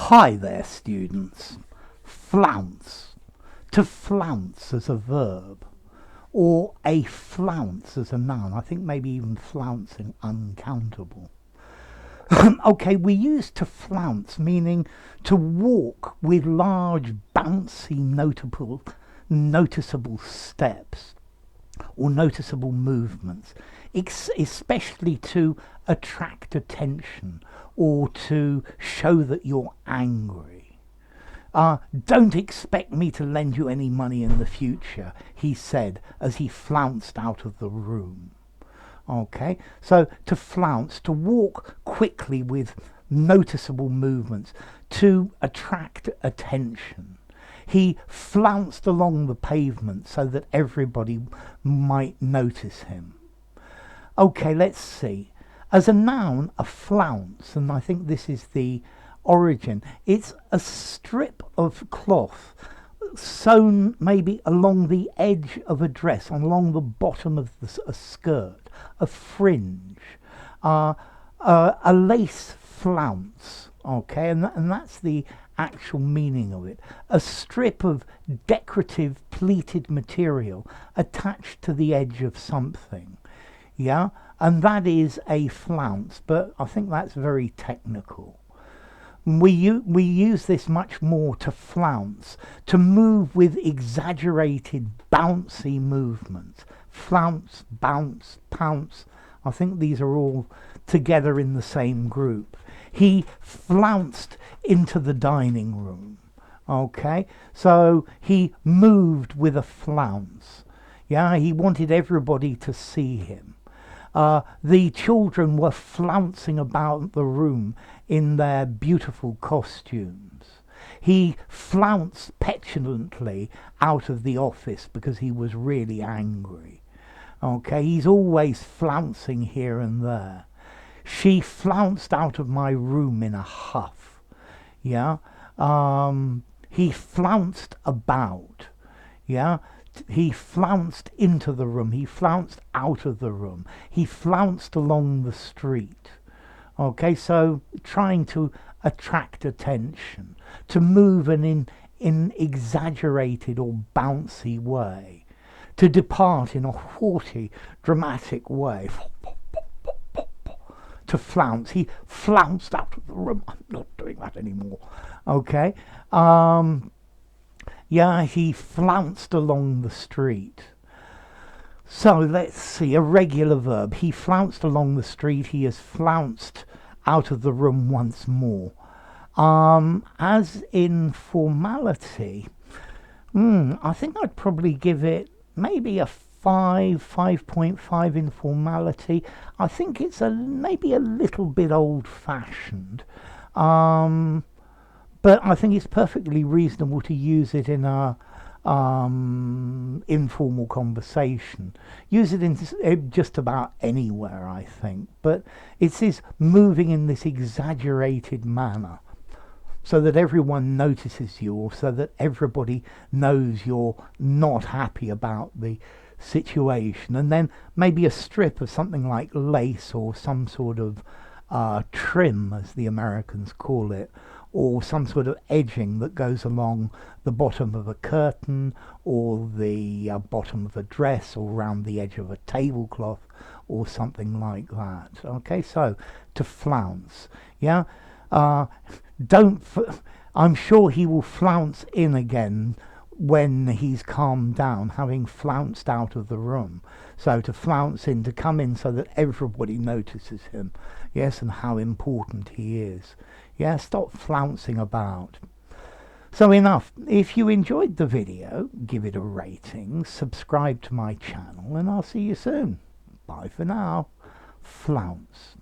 Hi there, students. Flounce. To flounce as a verb, or a flounce as a noun. I think maybe even flouncing uncountable. Okay, we use to flounce, meaning to walk with large, bouncy, noticeable steps or noticeable movements, especially to attract attention or to show that you're angry. Don't expect me to lend you any money in the future, he said as he flounced out of the room. Okay, so to flounce, to walk quickly with noticeable movements, to attract attention. He flounced along the pavement so that everybody might notice him. Okay, let's see. As a noun, a flounce, and I think this is the origin, it's a strip of cloth sewn maybe along the edge of a dress, along the bottom of a skirt, a fringe, a lace flounce, okay, and that's the actual meaning of it. A strip of decorative pleated material attached to the edge of something, yeah, and that is a flounce, but I think that's very technical. We use this much more to flounce, to move with exaggerated, bouncy movements. Flounce, bounce, pounce. I think these are all together in the same group. He flounced into the dining room. Okay, so he moved with a flounce. Yeah, he wanted everybody to see him. The children were flouncing about the room in their beautiful costumes. He flounced petulantly out of the office because he was really angry. Okay, he's always flouncing here and there. She flounced out of my room in a huff. Yeah, he flounced about. Yeah. He flounced into the room, he flounced out of the room, he flounced along the street. Okay, so trying to attract attention, to move in exaggerated or bouncy way, to depart in a haughty, dramatic way. To flounce, he flounced out of the room. I'm not doing that anymore. Okay, yeah, he flounced along the street. So let's see, a regular verb. He flounced along the street. He has flounced out of the room once more. As in formality, I think I'd probably give it maybe a 5.5 in formality. I think it's maybe a little bit old-fashioned. But I think it's perfectly reasonable to use it in a informal conversation. Use it in just about anywhere, I think. But it is moving in this exaggerated manner so that everyone notices you, or so that everybody knows you're not happy about the situation. And then maybe a strip of something like lace or some sort of trim, as the Americans call it, or some sort of edging that goes along the bottom of a curtain or the bottom of a dress or around the edge of a tablecloth or something like that. Okay, so to flounce, yeah. I'm sure he will flounce in again when he's calmed down, having flounced out of the room. So to flounce in, to come in so that everybody notices him, yes, and how important he is. Yeah, stop flouncing about. So enough. If you enjoyed the video, give it a rating, subscribe to my channel, and I'll see you soon. Bye for now. Flounce.